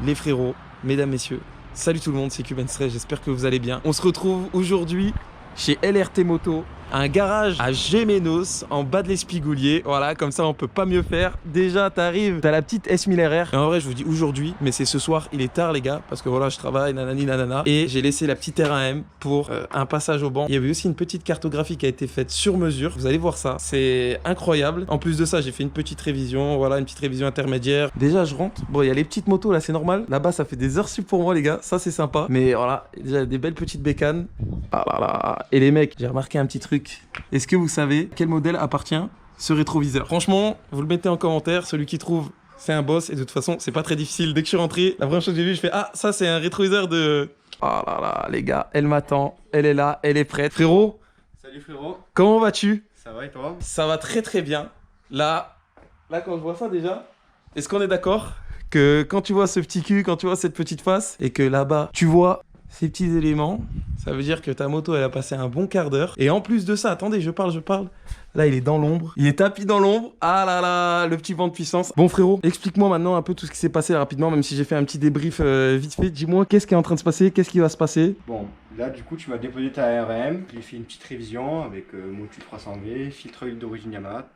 les frérots, mesdames, messieurs. Salut tout le monde, c'est Cuban Stray, j'espère que vous allez bien. On se retrouve aujourd'hui chez LRT Moto, un garage à Gémenos, en bas de l'Espigoulier. Voilà, comme ça on peut pas mieux faire. Déjà, t'arrives, t'as la petite S1000RR. Et en vrai, je vous dis aujourd'hui, mais c'est ce soir, il est tard les gars, parce que voilà, je travaille, nanani nanana. Et j'ai laissé la petite RAM pour un passage au banc. Il y avait aussi une petite cartographie qui a été faite sur mesure. Vous allez voir ça, c'est incroyable. En plus de ça, j'ai fait une petite révision, voilà, une petite révision intermédiaire. Déjà, je rentre. Bon, il y a les petites motos là, c'est normal. Là-bas, ça fait des heures sup pour moi les gars, ça c'est sympa. Mais voilà, déjà des belles petites bécanes. Ah là là. Et les mecs, j'ai remarqué un petit truc. Est-ce que vous savez quel modèle appartient ce rétroviseur? Franchement, vous le mettez en commentaire, celui qui trouve, c'est un boss. Et de toute façon, c'est pas très difficile. Dès que je suis rentré, la première chose que j'ai vue, je fais ah, ça c'est un rétroviseur de... Oh là là, les gars, elle m'attend, elle est là, elle est prête. Frérot. Salut frérot. Comment vas-tu? Ça va et toi? Ça va très très bien. Là quand je vois ça déjà, est-ce qu'on est d'accord que quand tu vois ce petit cul, quand tu vois cette petite face, et que là-bas, tu vois ces petits éléments, ça veut dire que ta moto, elle a passé un bon quart d'heure. Et en plus de ça, attendez, je parle. Là, il est dans l'ombre. Il est tapis dans l'ombre. Ah là là, le petit vent de puissance. Bon frérot, explique-moi maintenant un peu tout ce qui s'est passé là, rapidement, même si j'ai fait un petit débrief vite fait. Dis-moi, qu'est-ce qui est en train de se passer? Qu'est-ce qui va se passer? Bon, là du coup tu m'as déposé ta RM, j'ai fait une petite révision avec Motu 300V, filtre huile d'origine Yamaha,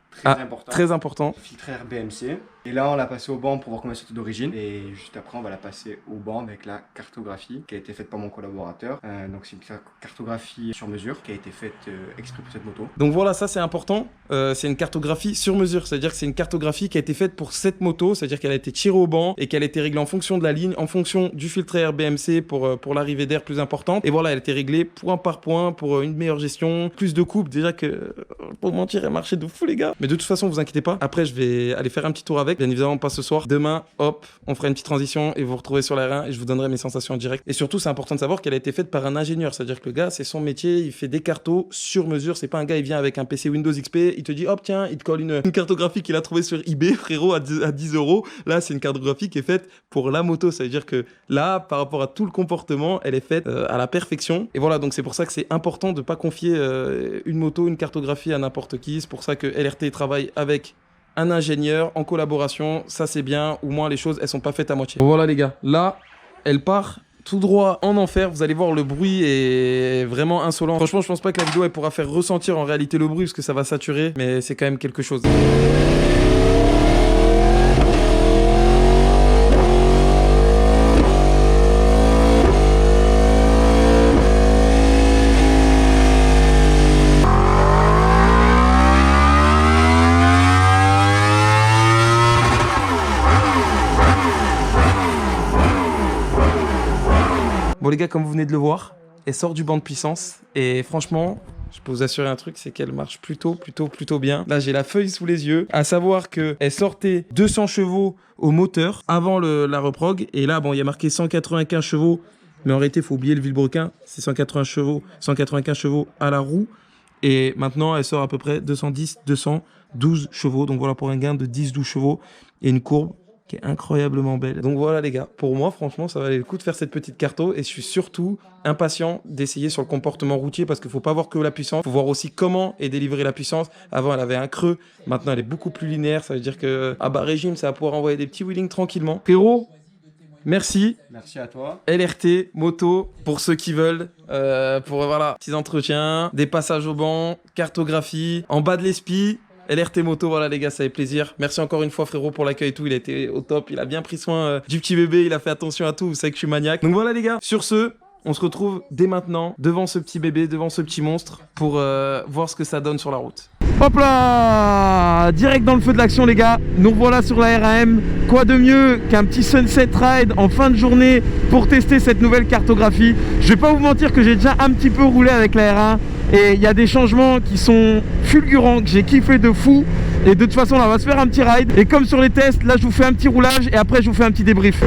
très important. Filtre RBMC. Et là on l'a passé au banc pour voir combien c'était d'origine. Et juste après on va la passer au banc avec la cartographie qui a été faite par mon collaborateur. Donc c'est une cartographie sur mesure qui a été faite exprès pour cette moto. Donc voilà, ça c'est important. C'est une cartographie sur mesure, c'est-à-dire que c'est une cartographie qui a été faite pour cette moto, c'est-à-dire qu'elle a été tirée au banc et qu'elle a été réglée en fonction de la ligne, en fonction du filtre RBMC pour l'arrivée d'air plus importante. Et voilà, elle a été réglée point par point pour une meilleure gestion, plus de coupe. Déjà que, pour mentir, elle marchait de fou les gars. Mais de toute façon, vous inquiétez pas. Après, je vais aller faire un petit tour avec. Bien évidemment, pas ce soir. Demain, hop, on fera une petite transition et vous vous retrouvez sur la R1 et je vous donnerai mes sensations en direct. Et surtout, c'est important de savoir qu'elle a été faite par un ingénieur. C'est-à-dire que le gars, c'est son métier, il fait des cartos sur mesure. C'est pas un gars, il vient avec un PC Windows XP, il te dit hop, tiens, il te colle une cartographie qu'il a trouvée sur eBay, frérot, à 10 €. Là, c'est une cartographie qui est faite pour la moto. Ça veut dire que là, par rapport à tout le comportement, elle est faite à la perfection. Et voilà, donc c'est pour ça que c'est important de pas confier une moto, une cartographie à n'importe qui. C'est pour ça que LRT travaille avec un ingénieur en collaboration. Ça, c'est bien. Au moins, les choses, elles sont pas faites à moitié. Bon, voilà, les gars. Là, elle part tout droit en enfer. Vous allez voir, le bruit est vraiment insolent. Franchement, je pense pas que la vidéo elle pourra faire ressentir en réalité le bruit parce que ça va saturer, mais c'est quand même quelque chose. Bon les gars, comme vous venez de le voir, elle sort du banc de puissance et franchement, je peux vous assurer un truc, c'est qu'elle marche plutôt bien. Là, j'ai la feuille sous les yeux, à savoir qu'elle sortait 200 chevaux au moteur avant la reprog. Et là, bon, il y a marqué 195 chevaux, mais en réalité, il faut oublier le vilebrequin, c'est 195 chevaux à la roue. Et maintenant, elle sort à peu près 210, 212 chevaux. Donc voilà, pour un gain de 10-12 chevaux et une courbe qui est incroyablement belle. Donc voilà les gars, pour moi franchement ça valait le coup de faire cette petite carto et je suis surtout impatient d'essayer sur le comportement routier parce qu'il faut pas voir que la puissance, il faut voir aussi comment est délivrée la puissance. Avant elle avait un creux, maintenant elle est beaucoup plus linéaire, ça veut dire que à bas régime ça va pouvoir envoyer des petits wheelings tranquillement. Frérot, merci. Merci à toi. LRT, moto, pour ceux qui veulent, pour voilà, petits entretiens, des passages au banc, cartographie, en bas de l'ESPI. LRT Moto, voilà les gars, ça fait plaisir. Merci encore une fois frérot pour l'accueil et tout, il a été au top, il a bien pris soin du petit bébé, il a fait attention à tout, vous savez que je suis maniaque. Donc voilà les gars, sur ce, on se retrouve dès maintenant devant ce petit bébé, devant ce petit monstre pour voir ce que ça donne sur la route. Hop là, direct dans le feu de l'action les gars, nous revoilà sur la RAM. Quoi de mieux qu'un petit sunset ride en fin de journée pour tester cette nouvelle cartographie. Je vais pas vous mentir que j'ai déjà un petit peu roulé avec la R1 et il y a des changements qui sont fulgurants, que j'ai kiffé de fou. Et de toute façon là on va se faire un petit ride et comme sur les tests, là je vous fais un petit roulage et après je vous fais un petit débrief.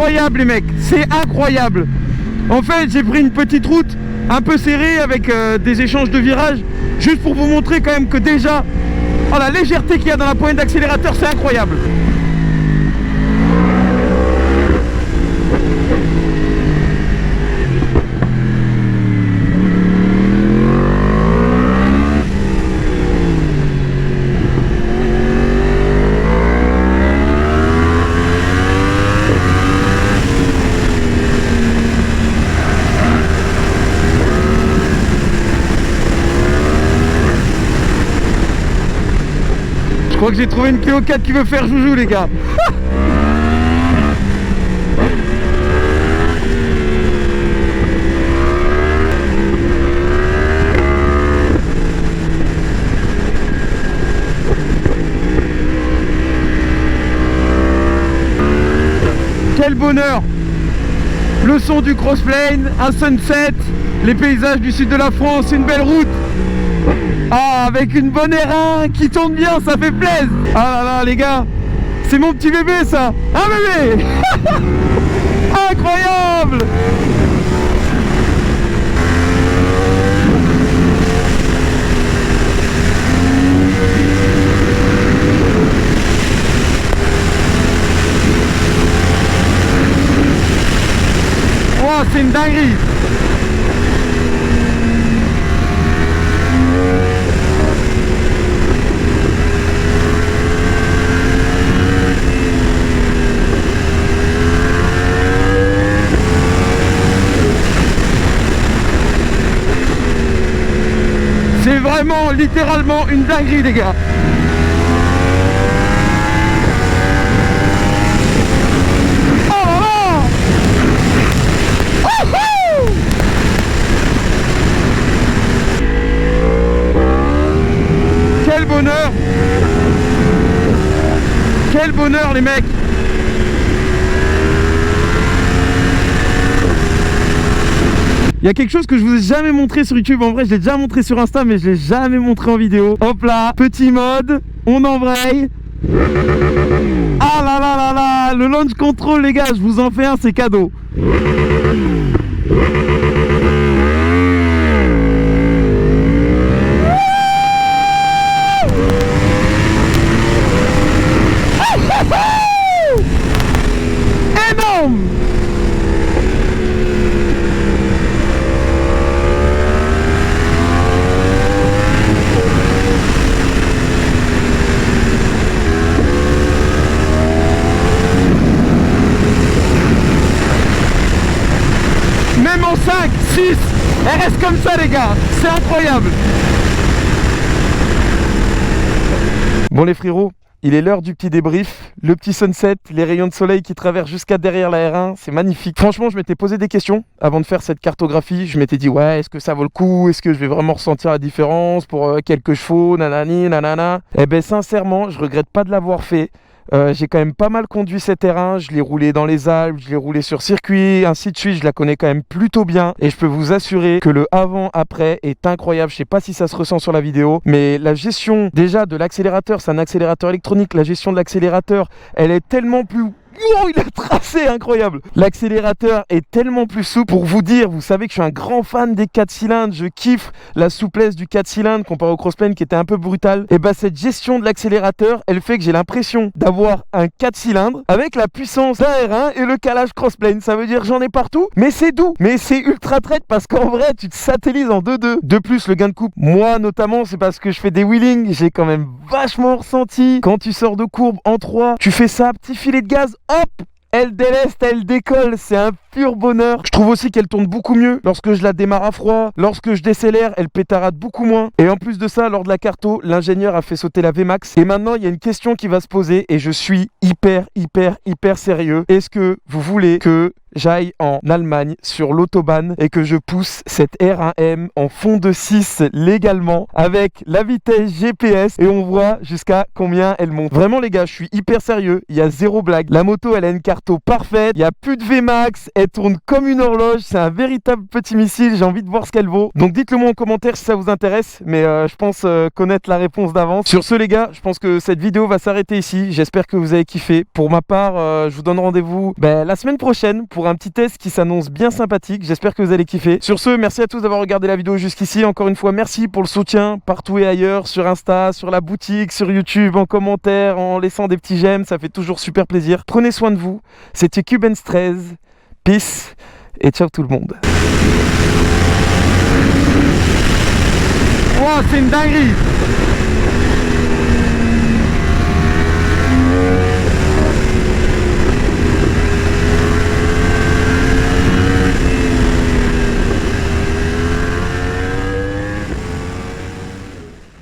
incroyable les mecs, c'est incroyable. En fait j'ai pris une petite route un peu serrée avec des échanges de virages, juste pour vous montrer quand même que déjà, oh, la légèreté qu'il y a dans la poignée d'accélérateur, c'est incroyable. Je crois que j'ai trouvé une Clio 4 qui veut faire joujou les gars. Quel bonheur! Le son du crossplane, un sunset, les paysages du sud de la France, une belle route. Ah, avec une bonne R1 qui tourne bien, ça fait plaisir. Ah là là les gars, c'est mon petit bébé ça. Un bébé. Incroyable. Oh, c'est une dinguerie. C'est vraiment littéralement une dinguerie les gars. Oh là là. Oh oh. Quel bonheur. Quel bonheur les mecs. Il y a quelque chose que je vous ai jamais montré sur YouTube. En vrai, je l'ai déjà montré sur Insta, mais je l'ai jamais montré en vidéo. Hop là, petit mode, on embraye. Ah là là là là, le launch control, les gars, je vous en fais un, c'est cadeau. Énorme. Même en 5, 6, elle reste comme ça les gars, c'est incroyable. Bon les frérots, il est l'heure du petit débrief, le petit sunset, les rayons de soleil qui traversent jusqu'à derrière la R1, c'est magnifique. Franchement, je m'étais posé des questions avant de faire cette cartographie. Je m'étais dit, ouais, est-ce que ça vaut le coup? Est-ce que je vais vraiment ressentir la différence pour quelques chevaux, nanani, nanana? Eh ben sincèrement, je regrette pas de l'avoir fait. J'ai quand même pas mal conduit cette R1, je l'ai roulé dans les Alpes, je l'ai roulé sur circuit, ainsi de suite, je la connais quand même plutôt bien et je peux vous assurer que le avant-après est incroyable. Je sais pas si ça se ressent sur la vidéo, mais la gestion déjà de l'accélérateur, c'est un accélérateur électronique, la gestion de l'accélérateur, elle est tellement plus... Oh, il a tracé incroyable. L'accélérateur est tellement plus souple. Pour vous dire, vous savez que je suis un grand fan des 4 cylindres. Je kiffe la souplesse du 4 cylindres comparé au crossplane qui était un peu brutal. Et bah cette gestion de l'accélérateur, elle fait que j'ai l'impression d'avoir un 4 cylindres avec la puissance d'un R1 et le calage crossplane. Ça veut dire que j'en ai partout, mais c'est doux. Mais c'est ultra traite parce qu'en vrai, tu te satellises en 2-2. De plus, le gain de coupe, moi notamment, c'est parce que je fais des wheelings. J'ai quand même vachement ressenti. Quand tu sors de courbe en 3, tu fais ça, petit filet de gaz. Hop, elle déleste, elle décolle, c'est un pur bonheur. Je trouve aussi qu'elle tourne beaucoup mieux lorsque je la démarre à froid. Lorsque je décélère, elle pétarade beaucoup moins. Et en plus de ça, lors de la carto, l'ingénieur a fait sauter la VMAX. Et maintenant, il y a une question qui va se poser et je suis hyper sérieux. Est-ce que vous voulez que j'aille en Allemagne sur l'autobahn et que je pousse cette R1M en fond de 6 légalement avec la vitesse GPS et on voit jusqu'à combien elle monte. Vraiment les gars, je suis hyper sérieux, il y a zéro blague. La moto elle a une carto parfaite, il n'y a plus de Vmax, elle tourne comme une horloge, c'est un véritable petit missile, j'ai envie de voir ce qu'elle vaut. Donc dites-le moi en commentaire si ça vous intéresse, mais je pense connaître la réponse d'avance. Sur ce les gars, je pense que cette vidéo va s'arrêter ici, j'espère que vous avez kiffé. Pour ma part, je vous donne rendez-vous la semaine prochaine pour un petit test qui s'annonce bien sympathique, j'espère que vous allez kiffer. Sur ce, merci à tous d'avoir regardé la vidéo jusqu'ici, encore une fois merci pour le soutien partout et ailleurs, sur Insta, sur la boutique, sur YouTube, en commentaire, en laissant des petits j'aime, ça fait toujours super plaisir. Prenez soin de vous, c'était Cubens 13, peace et ciao tout le monde. Wow, c'est une dinguerie.